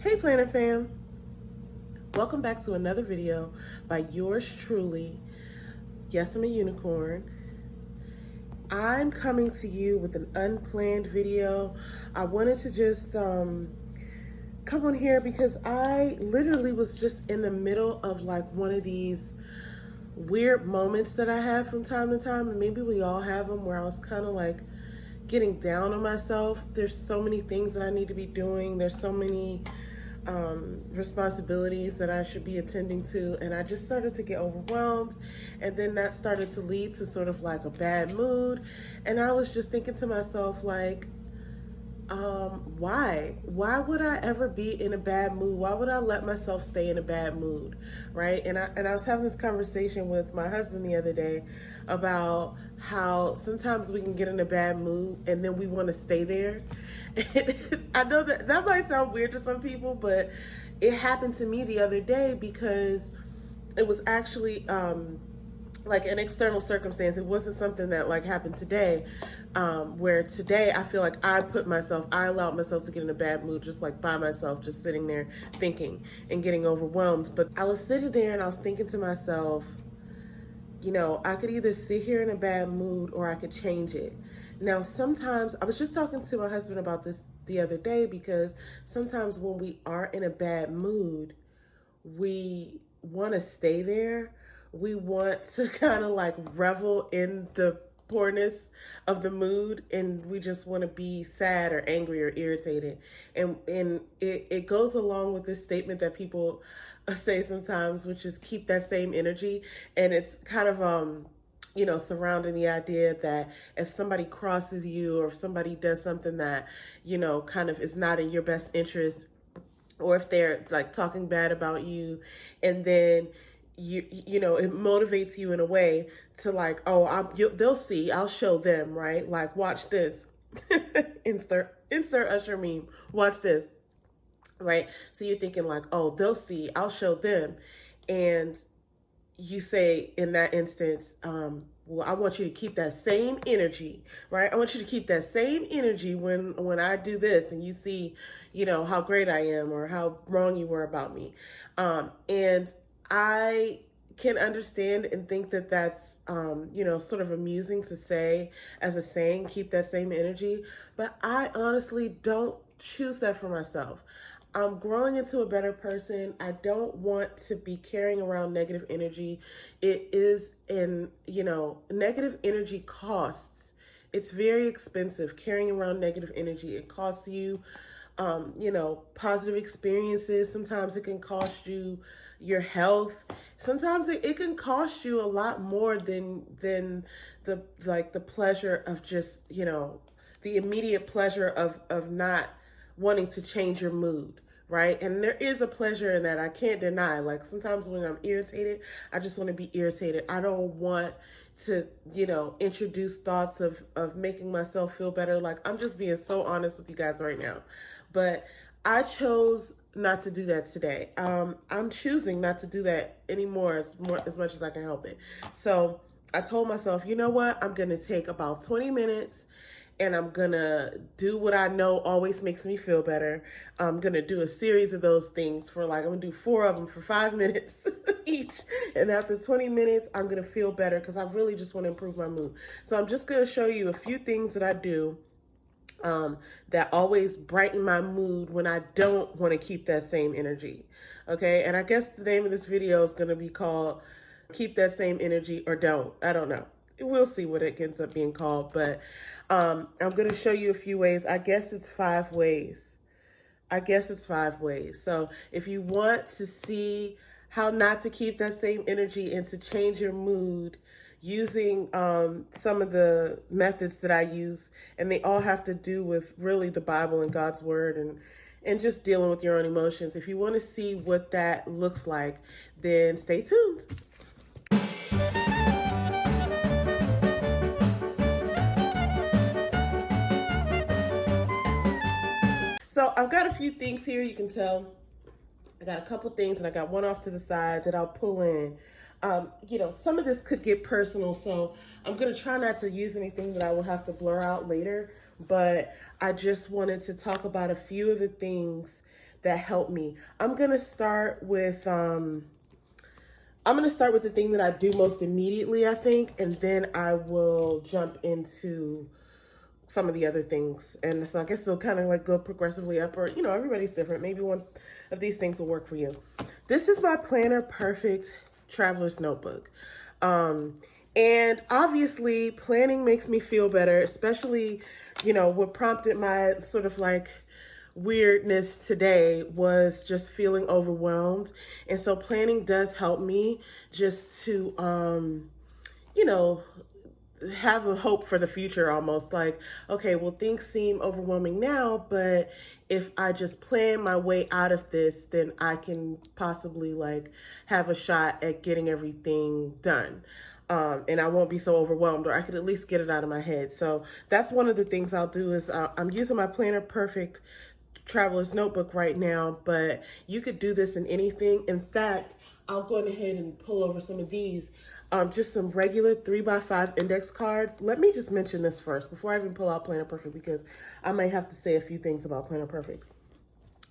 Hey Planner fam, welcome back to another video by yours truly. Yes, I'm a unicorn. I'm coming to you with an unplanned video. I wanted to just come on here because I literally was just in the middle of like one of these weird moments that I have from time to time, and maybe we all have them, where I was kind of like getting down on myself. There's so many things that I need to be doing. There's so many responsibilities that I should be attending to, and I just started to get overwhelmed, and then that started to lead to sort of like a bad mood. And I was just thinking to myself, like, why would I ever be in a bad mood? Why would I let myself stay in a bad mood, right? And I was having this conversation with my husband the other day about how sometimes we can get in a bad mood and then we want to stay there. And I know that might sound weird to some people, but it happened to me the other day because it was actually like an external circumstance. It wasn't something that like happened today, where today I feel like I allowed myself to get in a bad mood, just like by myself, just sitting there thinking and getting overwhelmed. But I was sitting there and I was thinking to myself, you know, I could either sit here in a bad mood or I could change it. Now, sometimes, I was just talking to my husband about this the other day, because sometimes when we are in a bad mood, we want to stay there. We want to kind of like revel in the poorness of the mood, and we just want to be sad or angry or irritated. And it goes along with this statement that people say sometimes, which is keep that same energy. And it's kind of surrounding the idea that if somebody crosses you, or if somebody does something that, kind of is not in your best interest, or if they're like talking bad about you, and then it motivates you in a way to like, they'll see, I'll show them, right? Like, watch this. insert Usher meme, watch this, right? So you're thinking like, oh, they'll see, I'll show them. And you say in that instance, well, I want you to keep that same energy, right? I want you to keep that same energy when I do this, and you see, how great I am, or how wrong you were about me. And I can understand and think that that's, sort of amusing to say as a saying, keep that same energy. But I honestly don't choose that for myself. I'm growing into a better person. I don't want to be carrying around negative energy. It is negative energy costs. It's very expensive carrying around negative energy. It costs you, positive experiences. Sometimes it can cost you your health. Sometimes it can cost you a lot more than the pleasure of just, the immediate pleasure of not wanting to change your mood, right? And there is a pleasure in that, I can't deny. Like, sometimes when I'm irritated, I just want to be irritated. I don't want to, introduce thoughts of making myself feel better. Like, I'm just being so honest with you guys right now. But I chose not to do that today. I'm choosing not to do that anymore as much as I can help it. So I told myself, you know what? I'm going to take about 20 minutes and I'm going to do what I know always makes me feel better. I'm going to do a series of those things I'm going to do 4 of them for 5 minutes each. And after 20 minutes, I'm going to feel better because I really just want to improve my mood. So I'm just going to show you a few things that I do that always brighten my mood when I don't want to keep that same energy. Okay. And I guess the name of this video is going to be called Keep That Same Energy or Don't. I don't know. We'll see what it ends up being called, but I'm going to show you a few ways. I guess it's 5 ways. So if you want to see how not to keep that same energy and to change your mood using some of the methods that I use, and they all have to do with really the Bible and God's word, and just dealing with your own emotions. If you want to see what that looks like, then stay tuned. So I've got a few things here. You can tell I got a couple things, and I got one off to the side that I'll pull in. Some of this could get personal, so I'm going to try not to use anything that I will have to blur out later, but I just wanted to talk about a few of the things that help me. I'm gonna start with the thing that I do most immediately, I think, and then I will jump into some of the other things. And so I guess they'll kind of like go progressively up, or, everybody's different. Maybe one of these things will work for you. This is my Planner Perfect Traveler's Notebook. And obviously planning makes me feel better, especially, what prompted my sort of like weirdness today was just feeling overwhelmed. And so planning does help me just to, have a hope for the future, almost like, okay, well, things seem overwhelming now, but if I just plan my way out of this, then I can possibly like have a shot at getting everything done. And I won't be so overwhelmed, or I could at least get it out of my head. So that's one of the things I'll do is I'm using my Planner Perfect Traveler's Notebook right now, but you could do this in anything. In fact, I'll go ahead and pull over some of these, just some regular 3x5 index cards. Let me just mention this first before I even pull out Planner Perfect, because I might have to say a few things about Planner Perfect.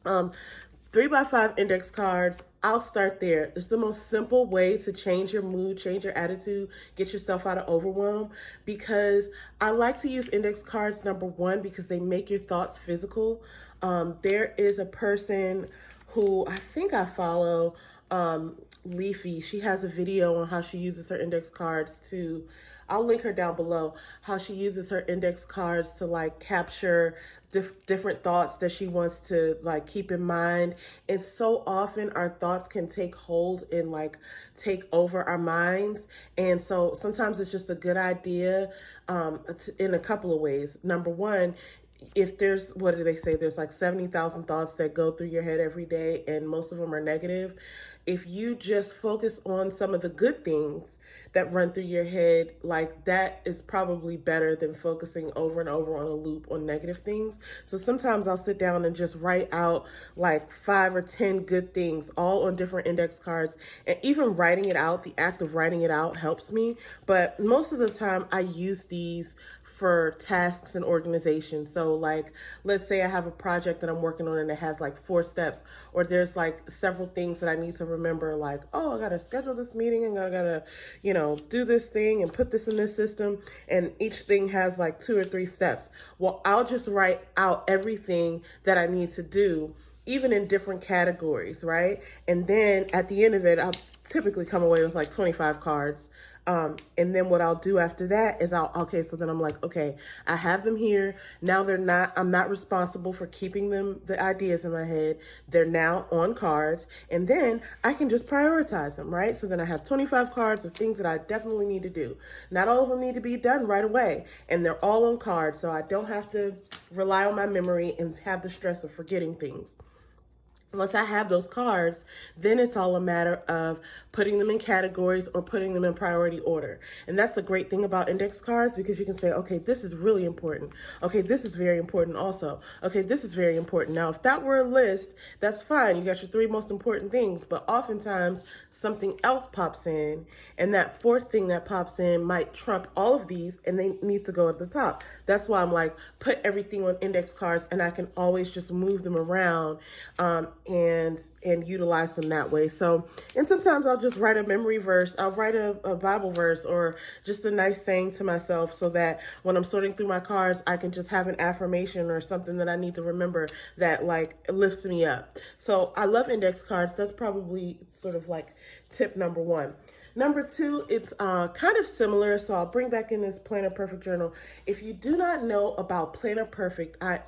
3x5 index cards, I'll start there. It's the most simple way to change your mood, change your attitude, get yourself out of overwhelm, because I like to use index cards, number one, because they make your thoughts physical. There is a person who I think I follow, Leafy. She has a video on how she uses her index cards to, I'll link her down below, how she uses her index cards to like capture different thoughts that she wants to like keep in mind. And so often our thoughts can take hold and like take over our minds. And so sometimes it's just a good idea in a couple of ways. Number one, if there's, what do they say? There's like 70,000 thoughts that go through your head every day, and most of them are negative. If you just focus on some of the good things that run through your head, like that is probably better than focusing over and over on a loop on negative things. So sometimes I'll sit down and just write out like 5 or 10 good things all on different index cards. And even writing it out, the act of writing it out helps me. But most of the time I use these for tasks and organization. So like, let's say I have a project that I'm working on and it has like 4 steps, or there's like several things that I need to remember, like, oh, I gotta schedule this meeting and I gotta, do this thing and put this in this system. And each thing has like 2 or 3 steps. Well, I'll just write out everything that I need to do, even in different categories, right? And then at the end of it, I'll typically come away with like 25 cards. And then what I'll do after that is so then I'm like, okay, I have them here. Now I'm not responsible for keeping the ideas in my head. They're now on cards, and then I can just prioritize them, right? So then I have 25 cards of things that I definitely need to do. Not all of them need to be done right away, and they're all on cards, so I don't have to rely on my memory and have the stress of forgetting things. Once I have those cards, then it's all a matter of putting them in categories or putting them in priority order. And that's the great thing about index cards, because you can say, okay, this is really important. Okay, this is very important also. Okay, this is very important. Now, if that were a list, that's fine. You got your 3 most important things, but oftentimes something else pops in, and that 4th thing that pops in might trump all of these, and they need to go at the top. That's why I'm like, put everything on index cards, and I can always just move them around and utilize them that way. So, and sometimes I'll just write a memory verse. I'll write a Bible verse or just a nice saying to myself, so that when I'm sorting through my cards, I can just have an affirmation or something that I need to remember that like lifts me up. So I love index cards. That's probably sort of like tip number 1. Number 2, it's kind of similar, so I'll bring back in this Planner Perfect journal. If you do not know about Planner Perfect, I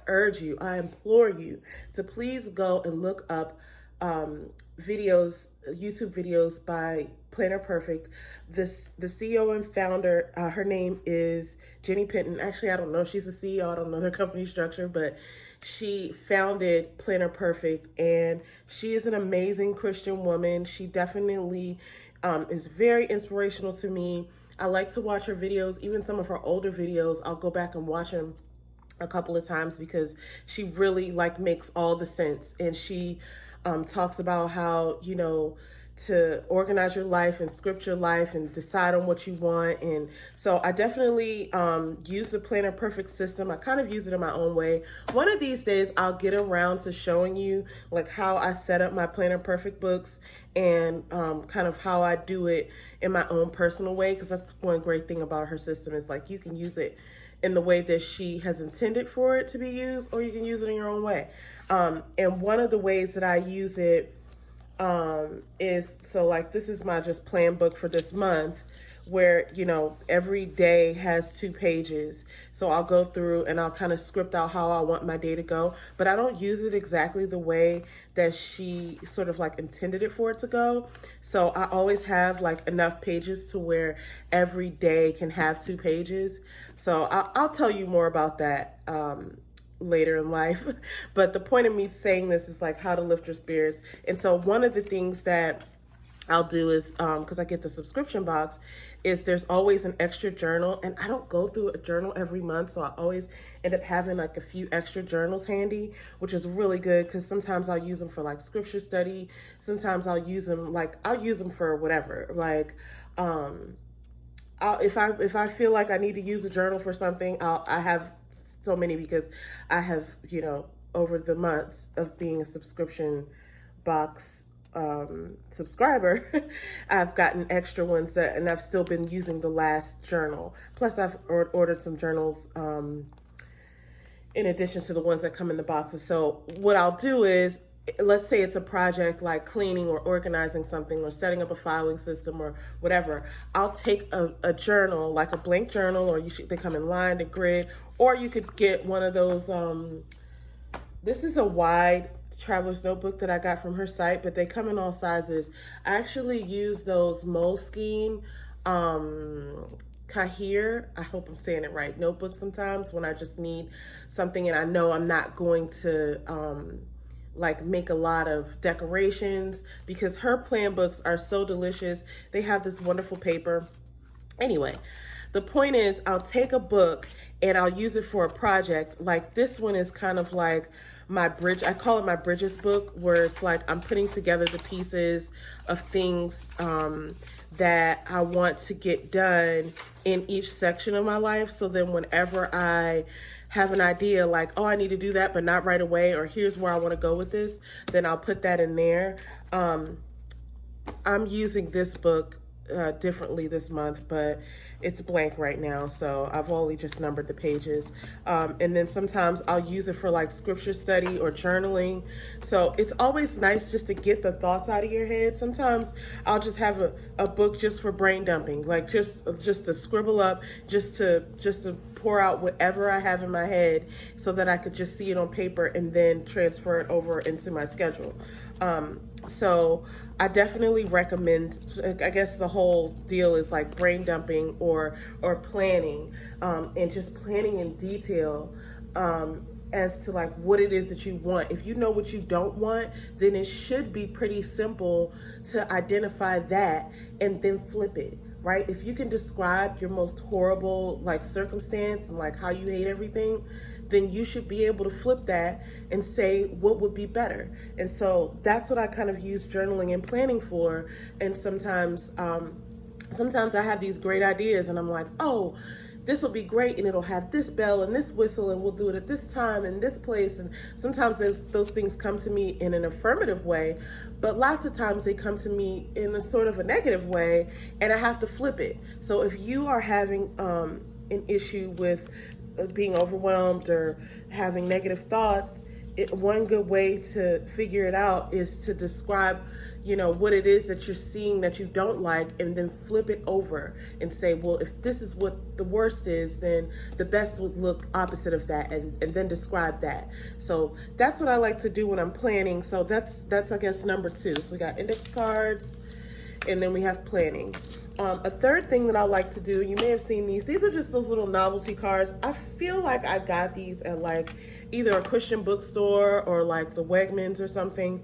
implore you to please go and look up videos, YouTube videos by Planner Perfect. The CEO and founder, her name is Jenny Penton. Actually, I don't know if she's the CEO. I don't know their company structure, but she founded Planner Perfect, and she is an amazing Christian woman. She definitely is very inspirational to me. I like to watch her videos, even some of her older videos. I'll go back and watch them a couple of times because she really like makes all the sense. And she talks about how, to organize your life and script your life and decide on what you want. And so I definitely use the Planner Perfect system. I kind of use it in my own way. One of these days I'll get around to showing you like how I set up my Planner Perfect books and kind of how I do it in my own personal way, because that's one great thing about her system is like you can use it in the way that she has intended for it to be used, or you can use it in your own way. And one of the ways that I use it is, so like this is my just plan book for this month, where, you know, every day has 2 pages. So I'll go through and I'll kind of script out how I want my day to go, but I don't use it exactly the way that she sort of like intended it for it to go. So I always have like enough pages to where every day can have 2 pages. So I'll tell you more about that later in life. But the point of me saying this is like how to lift your spirits. And so one of the things that I'll do is, because I get the subscription box, is there's always an extra journal, and I don't go through a journal every month, so I always end up having like a few extra journals handy, which is really good because sometimes I'll use them for like scripture study. Sometimes I'll use them for whatever. Like, if I feel like I need to use a journal for something, I have so many, because I have, you know, over the months of being a subscription box subscriber, I've gotten extra ones and I've still been using the last journal. Plus I've ordered some journals in addition to the ones that come in the boxes. So what I'll do is, let's say it's a project like cleaning or organizing something or setting up a filing system or whatever. I'll take a journal, like a blank journal, or they come in lined, a grid, or you could get one of those, this is a wide traveler's notebook that I got from her site, but they come in all sizes. I actually use those Moleskine Kahir, I hope I'm saying it right, notebooks sometimes when I just need something and I know I'm not going to like make a lot of decorations, because her plan books are so delicious. They have this wonderful paper. Anyway, the point is, I'll take a book and I'll use it for a project. Like this one is kind of like my bridge, I call it my bridges book, where it's like I'm putting together the pieces of things that I want to get done in each section of my life. So then whenever I have an idea like, oh, I need to do that, but not right away, or here's where I want to go with this, then I'll put that in there. I'm using this book differently this month, but it's blank right now, so I've only just numbered the pages. And then sometimes I'll use it for like scripture study or journaling. So it's always nice just to get the thoughts out of your head. Sometimes I'll just have a book just for brain dumping, like just to scribble up, just to pour out whatever I have in my head, so that I could just see it on paper and then transfer it over into my schedule. So I definitely recommend, I guess the whole deal is like brain dumping or planning, and just planning in detail as to like what it is that you want. If you know what you don't want, then it should be pretty simple to identify that and then flip it. Right? If you can describe your most horrible like circumstance and like how you hate everything, then you should be able to flip that and say what would be better. And so that's what I kind of use journaling and planning for. And sometimes I have these great ideas and I'm like, oh, this will be great, and it'll have this bell and this whistle, and we'll do it at this time and this place. And sometimes those things come to me in an affirmative way, but lots of times they come to me in a sort of a negative way, and I have to flip it. So if you are having an issue with being overwhelmed or having negative thoughts, one good way to figure it out is to describe, you know, what it is that you're seeing that you don't like, and then flip it over and say, well, if this is what the worst is, then the best would look opposite of that, and then describe that. So that's what I like to do when I'm planning. So that's I guess number 2. So we got index cards, and then we have planning. A third thing that I like to do, you may have seen these are just those little novelty cards. I feel like I got these at like either a Christian bookstore or like the Wegmans or something.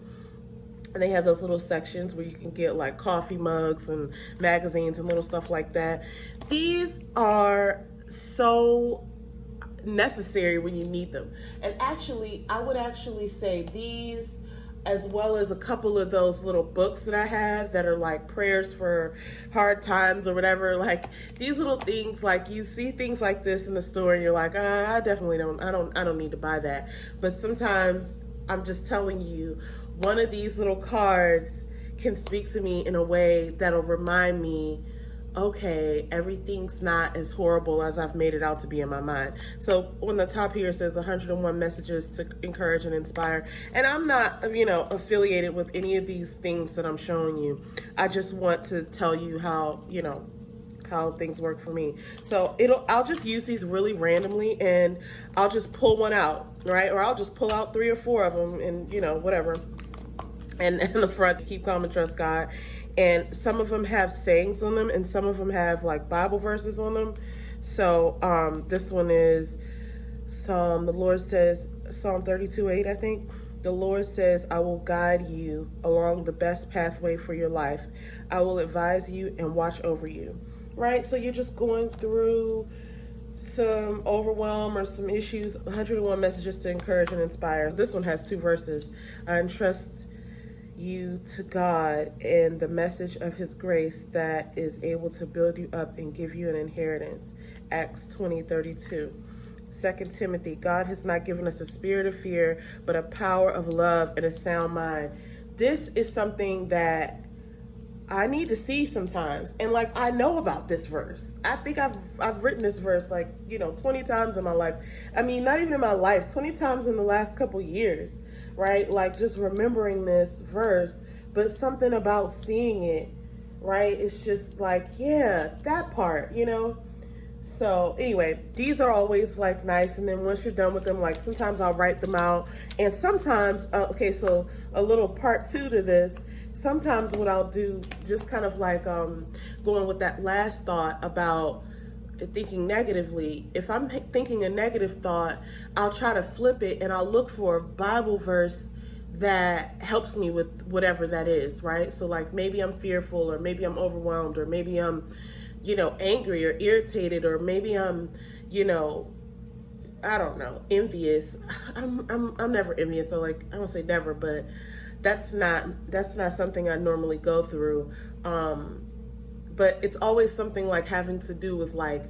And they have those little sections where you can get like coffee mugs and magazines and little stuff like that. These are so necessary when you need them. And actually, I would actually say these as well as a couple of those little books that I have that are like prayers for hard times or whatever. Like these little things, like you see things like this in the store and you're like, I definitely don't, I don't need to buy that. But sometimes I'm just telling you, one of these little cards can speak to me in a way that'll remind me, okay, everything's not as horrible as I've made it out to be in my mind. So on the top here it says 101 messages to encourage and inspire. And I'm not, affiliated with any of these things that I'm showing you. I just want to tell you how, how things work for me. So I'll just use these really randomly and I'll just pull one out, right? Or I'll just pull out 3 or 4 of them and, whatever. And in the front, keep calm and trust God. And some of them have sayings on them and some of them have like Bible verses on them. So this one is the Lord says, Psalm 32:8, I think. The Lord says, I will guide you along the best pathway for your life. I will advise you and watch over you. Right? So you're just going through some overwhelm or some issues. 101 messages to encourage and inspire. This one has 2 verses. I entrust you to God and the message of his grace that is able to build you up and give you an inheritance. Acts 20:32. 2 Timothy, God has not given us a spirit of fear, but a power of love and a sound mind. This is something that I need to see sometimes. And like, I know about this verse. I think I've written this verse 20 times in my life. I mean, not even in my life, 20 times in the last couple years, right? Like just remembering this verse, but something about seeing it, right? It's just like, yeah, that part, So anyway, these are always like nice. And then once you're done with them, like sometimes I'll write them out. And sometimes, so a little part 2 to this, sometimes what I'll do, just kind of like going with that last thought about thinking negatively. If I'm thinking a negative thought, I'll try to flip it and I'll look for a Bible verse that helps me with whatever that is, right? So like maybe I'm fearful, or maybe I'm overwhelmed, or maybe I'm, angry or irritated, or maybe I'm, I don't know, envious. I'm never envious, so like I don't say never, but that's not something I normally go through. But it's always something like having to do with like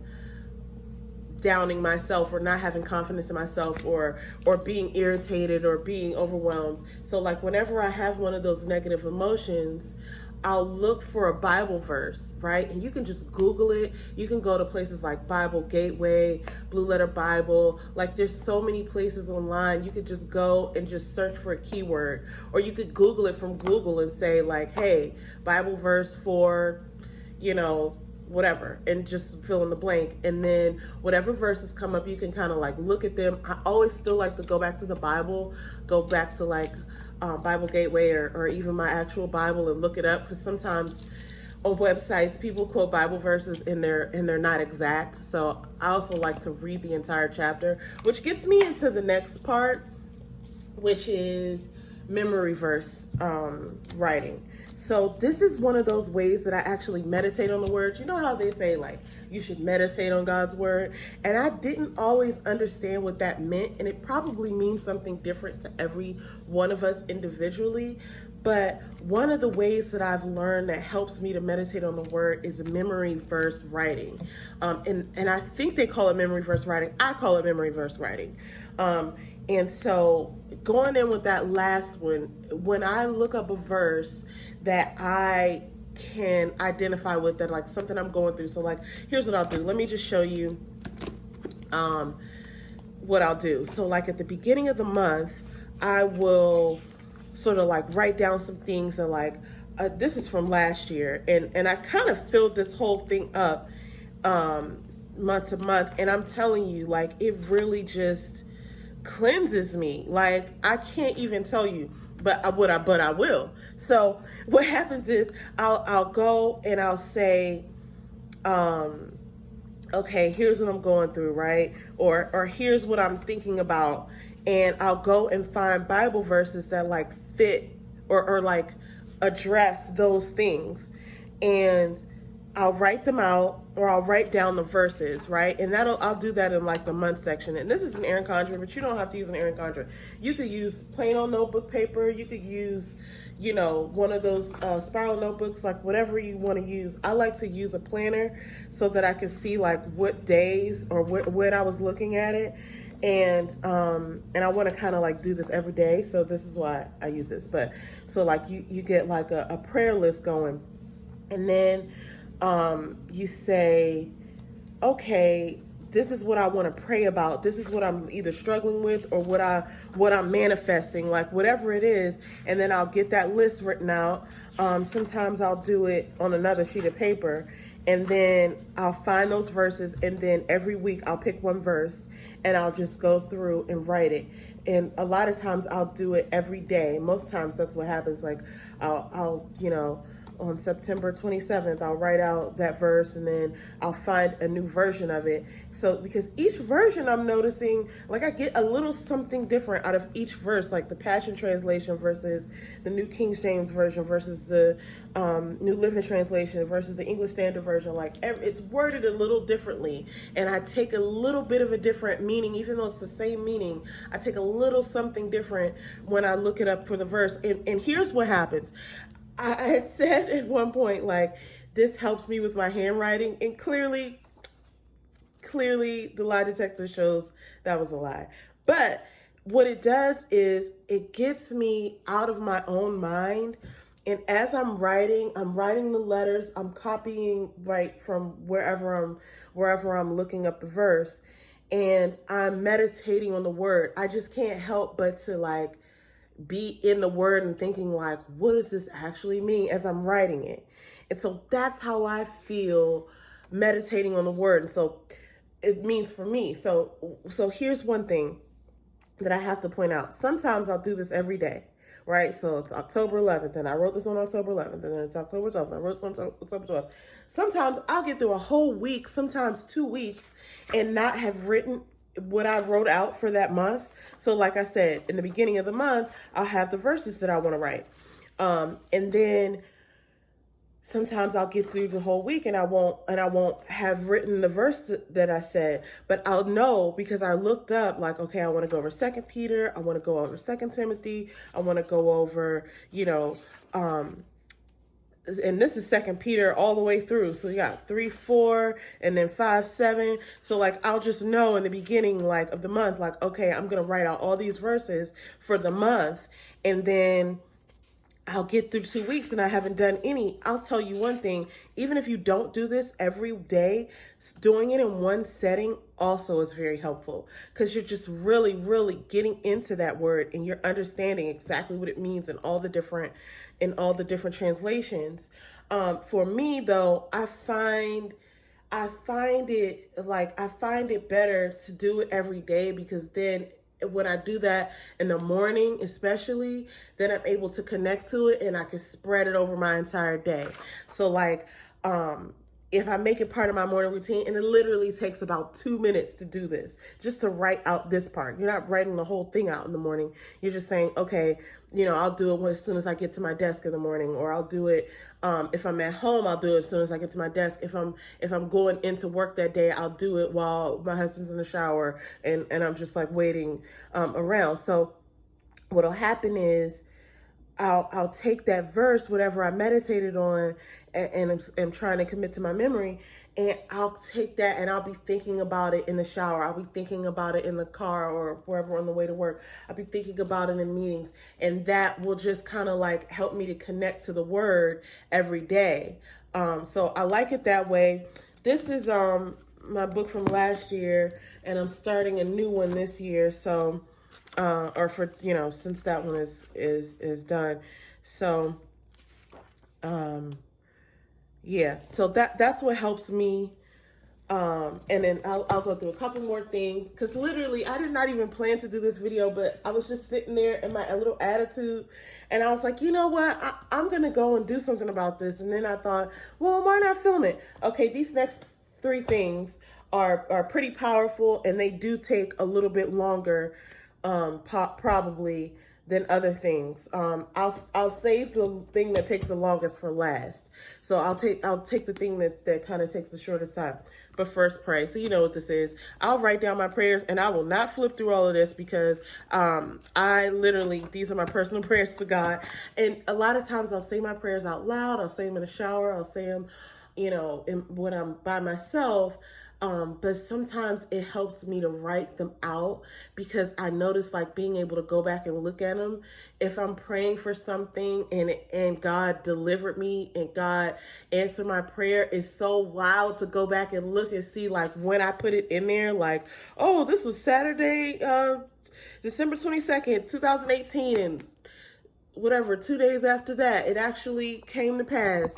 downing myself or not having confidence in myself or being irritated or being overwhelmed. So like whenever I have one of those negative emotions, I'll look for a Bible verse, right? And you can just Google it. You can go to places like Bible Gateway, Blue Letter Bible. Like there's so many places online. You could just go and just search for a keyword, or you could Google it from Google and say like, hey, Bible verse for, whatever, and just fill in the blank. And then whatever verses come up, you can kind of like look at them. I always still like to go back to the Bible, go back to like Bible Gateway or even my actual Bible and look it up, because sometimes on websites people quote Bible verses and they're not exact. So I also like to read the entire chapter, which gets me into the next part, which is memory verse writing. So this is one of those ways that I actually meditate on the word. You know how they say like you should meditate on God's word? And I didn't always understand what that meant, and it probably means something different to every one of us individually. But one of the ways that I've learned that helps me to meditate on the word is memory verse writing. And I think they call it memory verse writing. I call it memory verse writing. And so going in with that last one, when I look up a verse that I can identify with, that like something I'm going through. So like, here's what I'll do. Let me just show you what I'll do. So like at the beginning of the month, I will sort of like write down some things, and like, this is from last year. And I kind of filled this whole thing up month to month. And I'm telling you, like, it really just cleanses me. Like, I can't even tell you, but I will. So what happens is I'll go and I'll say, okay, here's what I'm going through, right? Or here's what I'm thinking about. And I'll go and find Bible verses that like fit or like address those things. And I'll write them out, or I'll write down the verses, right? And I'll do that in like the month section. And this is an Erin Condren, but you don't have to use an Erin Condren. You could use plain old notebook paper. You could use, one of those spiral notebooks, like whatever you want to use. I like to use a planner so that I can see like what days or when I was looking at it. And I want to kind of like do this every day. So this is why I use this. But so like you get like a prayer list going, and then you say, okay, this is what I want to pray about. This is what I'm either struggling with or what I'm manifesting, like whatever it is. And then I'll get that list written out. Sometimes I'll do it on another sheet of paper, and then I'll find those verses. And then every week I'll pick one verse and I'll just go through and write it. And a lot of times I'll do it every day. Most times that's what happens. Like I'll on September 27th, I'll write out that verse, and then I'll find a new version of it. So because each version, I'm noticing, like I get a little something different out of each verse, like the Passion Translation versus the New King James Version versus the New Living Translation versus the English Standard Version. Like it's worded a little differently, and I take a little bit of a different meaning, even though it's the same meaning. I take a little something different when I look it up for the verse. And here's what happens. I had said at one point, like, this helps me with my handwriting, and clearly the lie detector shows that was a lie. But what it does is it gets me out of my own mind. And as I'm writing the letters, I'm copying right from wherever I'm looking up the verse, and I'm meditating on the word. I just can't help but to like be in the word and thinking like, what does this actually mean as I'm writing it? And so that's how I feel meditating on the word. And so it means for me. So here's one thing that I have to point out. Sometimes I'll do this every day, right? So it's October 11th, and I wrote this on October 11th, and then it's October 12th, and I wrote this on October 12th. Sometimes I'll get through a whole week, sometimes 2 weeks, and not have written what I wrote out for that month. So like I said, in the beginning of the month, I'll have the verses that I want to write. And then sometimes I'll get through the whole week and I won't have written the verse that I said, but I'll know because I looked up like, okay, I want to go over 2 Peter. I want to go over 2 Timothy. I want to go over, and this is 2 Peter all the way through. So you got 3:4 and then 5:7. So like, I'll just know in the beginning, like of the month, like, okay, I'm going to write out all these verses for the month. And then I'll get through 2 weeks and I haven't done any. I'll tell you one thing, even if you don't do this every day, doing it in one setting also is very helpful, because you're just really, really getting into that word and you're understanding exactly what it means in all the different translations. For me though, I find it better to do it every day, because then when I do that in the morning, especially, then I'm able to connect to it and I can spread it over my entire day. So like, if I make it part of my morning routine, and it literally takes about 2 minutes to do this, just to write out this part. You're not writing the whole thing out in the morning. You're just saying, okay, I'll do it as soon as I get to my desk in the morning, or I'll do it, if I'm at home, I'll do it as soon as I get to my desk. If I'm going into work that day, I'll do it while my husband's in the shower and I'm just like waiting, around. So what'll happen is, I'll take that verse, whatever I meditated on, and I'm trying to commit to my memory, and I'll take that and I'll be thinking about it in the shower. I'll be thinking about it in the car or wherever on the way to work. I'll be thinking about it in meetings, and that will just kind of like help me to connect to the word every day. So I like it that way. This is my book from last year, and I'm starting a new one this year. So since that one is done. So, so that's what helps me. And then I'll go through a couple more things, because literally I did not even plan to do this video, but I was just sitting there in my little attitude, and I was like, you know what, I'm going to go and do something about this. And then I thought, well, why not film it? Okay, these next 3 things are pretty powerful, and they do take a little bit longer, probably than other things. I'll save the thing that takes the longest for last. So I'll take the thing that kind of takes the shortest time, but first pray. So you know what this is. I'll write down my prayers, and I will not flip through all of this because I literally, these are my personal prayers to God. And a lot of times I'll say my prayers out loud. I'll say them in the shower. I'll say them, when I'm by myself. But sometimes it helps me to write them out because I notice like being able to go back and look at them. If I'm praying for something and God delivered me and God answered my prayer, it's so wild to go back and look and see like when I put it in there, like, oh, this was Saturday, December 22nd, 2018, and whatever, 2 days after that, it actually came to pass.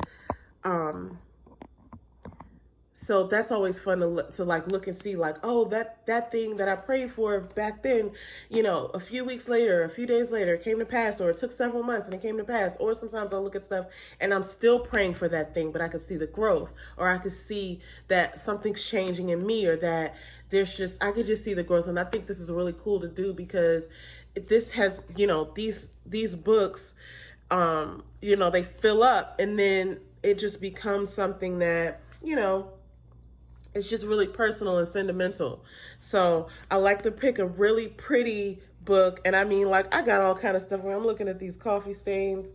So that's always fun to like look and see like, oh, that thing that I prayed for back then, a few weeks later, a few days later, it came to pass, or it took several months and it came to pass. Or sometimes I'll look at stuff and I'm still praying for that thing, but I could see the growth, or I could see that something's changing in me, or that I could just see the growth. And I think this is really cool to do because this has, these books, they fill up, and then it just becomes something that, it's just really personal and sentimental. So I like to pick a really pretty book. And I mean, like, I got all kind of stuff where I'm looking at these coffee stains.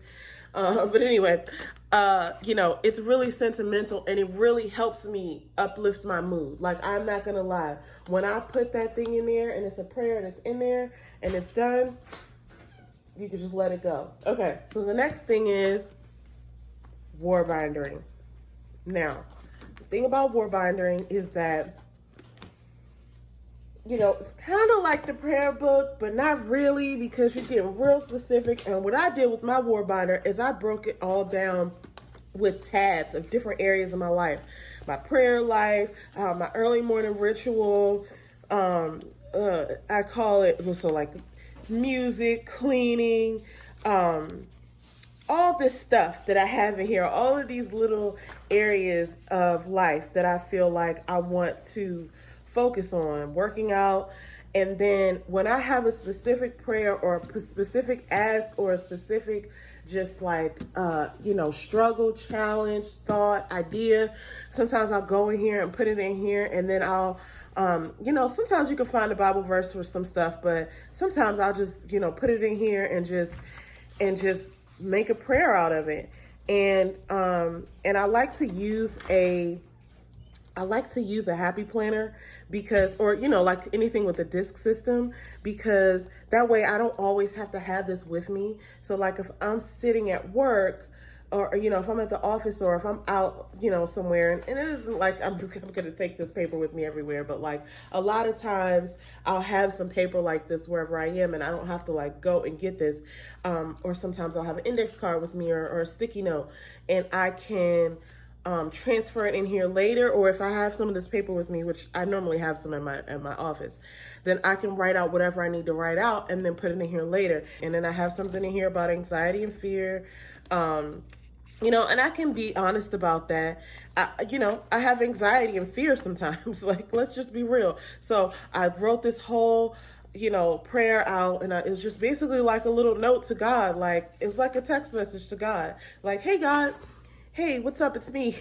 But anyway, it's really sentimental, and it really helps me uplift my mood. Like, I'm not going to lie. When I put that thing in there and it's a prayer and it's in there and it's done, you can just let it go. Okay, so the next thing is war bindering. Now, thing about war bindering is that, it's kind of like the prayer book, but not really, because you're getting real specific. And what I did with my war binder is I broke it all down with tabs of different areas of my life. My prayer life, my early morning ritual, I call it, so like music, cleaning, all this stuff that I have in here, all of these little areas of life that I feel like I want to focus on, working out. And then when I have a specific prayer or a specific ask or a specific just like, struggle, challenge, thought, idea, sometimes I'll go in here and put it in here, and then I'll, sometimes you can find a Bible verse for some stuff, but sometimes I'll just, put it in here and just make a prayer out of it. And I like to use a happy planner because, or, like anything with a disc system, because that way I don't always have to have this with me. So like if I'm sitting at work, or, if I'm at the office, or if I'm out, somewhere, and it isn't like I'm going to take this paper with me everywhere, but like a lot of times I'll have some paper like this wherever I am, and I don't have to like go and get this. Or sometimes I'll have an index card with me, or a sticky note, and I can transfer it in here later. Or if I have some of this paper with me, which I normally have some in my office, then I can write out whatever I need to write out and then put it in here later. And then I have something in here about anxiety and fear. And I can be honest about that. I have anxiety and fear sometimes. Like, let's just be real. So I wrote this whole, prayer out, and it's just basically like a little note to God. Like, it's like a text message to God. Like, hey, God, hey, what's up? It's me.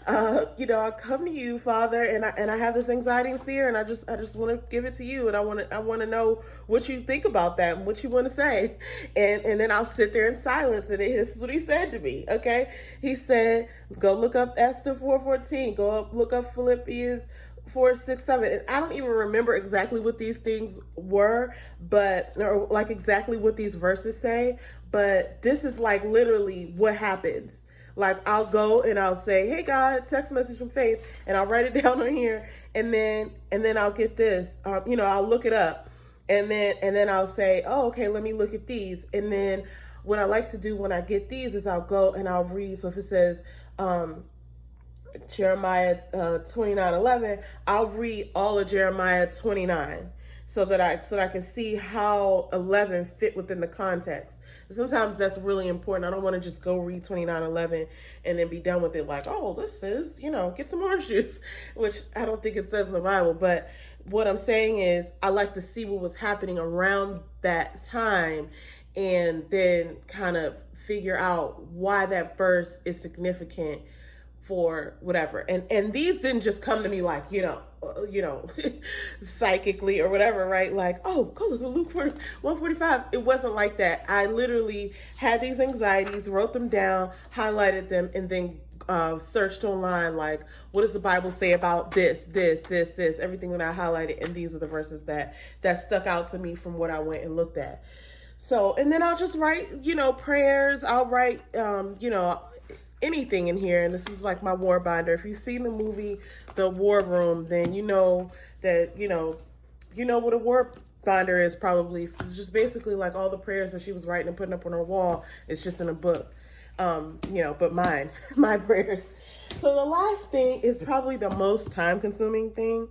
I come to you, Father, and I have this anxiety and fear, and I just want to give it to you, and I want to know what you think about that and what you want to say, and then I'll sit there in silence, and this is what he said to me. Okay, he said, go look up Esther 4:14, look up Philippians 4:6-7, and I don't even remember exactly what these things were, or like exactly what these verses say, but this is like literally what happens. Like, I'll go and I'll say, hey, God, text message from Faith, and I'll write it down on here, and then I'll get this, I'll look it up, and then I'll say, oh, okay, let me look at these. And then what I like to do when I get these is I'll go and I'll read. So if it says Jeremiah 29:11, I'll read all of Jeremiah 29. so that I can see how 11 fit within the context. Sometimes that's really important. I don't want to just go read 29:11 and then be done with it like, oh, this is, get some orange juice, which I don't think it says in the Bible. But what I'm saying is I like to see what was happening around that time and then kind of figure out why that verse is significant for whatever. And these didn't just come to me like, psychically or whatever, right? Like, oh, go look at Luke 145. It wasn't like that. I literally had these anxieties, wrote them down, highlighted them, and then searched online, like, what does the Bible say about this, everything that I highlighted. And these are the verses that stuck out to me from what I went and looked at. So, and then I'll just write, prayers. I'll write, anything in here. And this is like my war binder. If you've seen the movie The War Room, then you know that, you know what a war binder is probably. It's just basically like all the prayers that she was writing and putting up on her wall. It's just in a book. But my prayers. So the last thing is probably the most time consuming thing.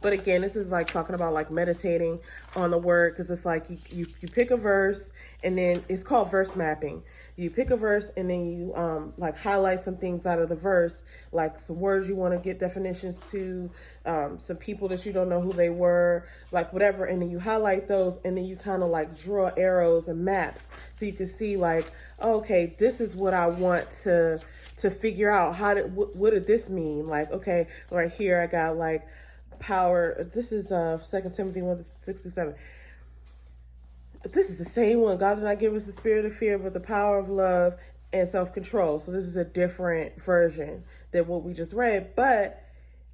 But again, this is like talking about like meditating on the word, because it's like you pick a verse, and then it's called verse mapping. You pick a verse and then you like highlight some things out of the verse, like some words you want to get definitions to, some people that you don't know who they were, like whatever. And then you highlight those, and then you kind of like draw arrows and maps so you can see like, okay, this is what I want to figure out. What did this mean? Like, okay, right here I got like power. This is 2 Timothy 1:6-7. This is the same one. God did not give us the spirit of fear, but the power of love and self-control. So this is a different version than what we just read, but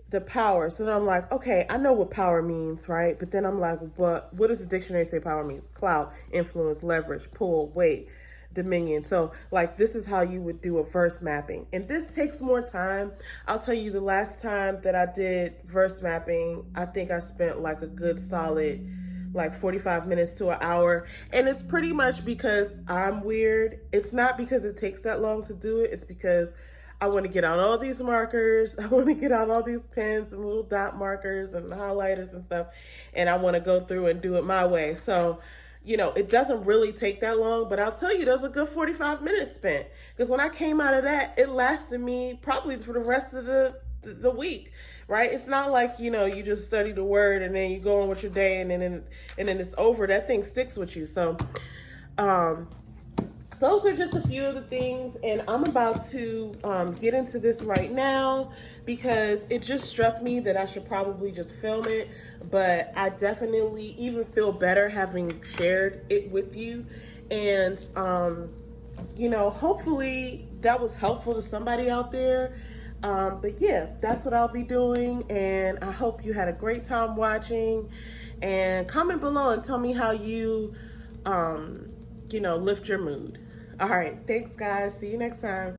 the power. So then I'm like, okay, I know what power means, right? But then I'm like, but what does the dictionary say power means? Clout, influence, leverage, pull, weight, dominion. So like, this is how you would do a verse mapping. And this takes more time. I'll tell you, the last time that I did verse mapping, I think I spent like a good solid like 45 minutes to an hour. And it's pretty much because I'm weird. It's not because it takes that long to do it. It's because I want to get out all these markers. I want to get out all these pens and little dot markers and highlighters and stuff. And I want to go through and do it my way. So, it doesn't really take that long, but I'll tell you, there's a good 45 minutes spent. Because when I came out of that, it lasted me probably for the rest of the week, right? It's not like, you just study the word and then you go on with your day and then it's over. That thing sticks with you. So, those are just a few of the things, and I'm about to get into this right now because it just struck me that I should probably just film it, but I definitely even feel better having shared it with you. And, hopefully that was helpful to somebody out there. But yeah, that's what I'll be doing, and I hope you had a great time watching. And comment below and tell me how you, lift your mood. All right, thanks guys. See you next time.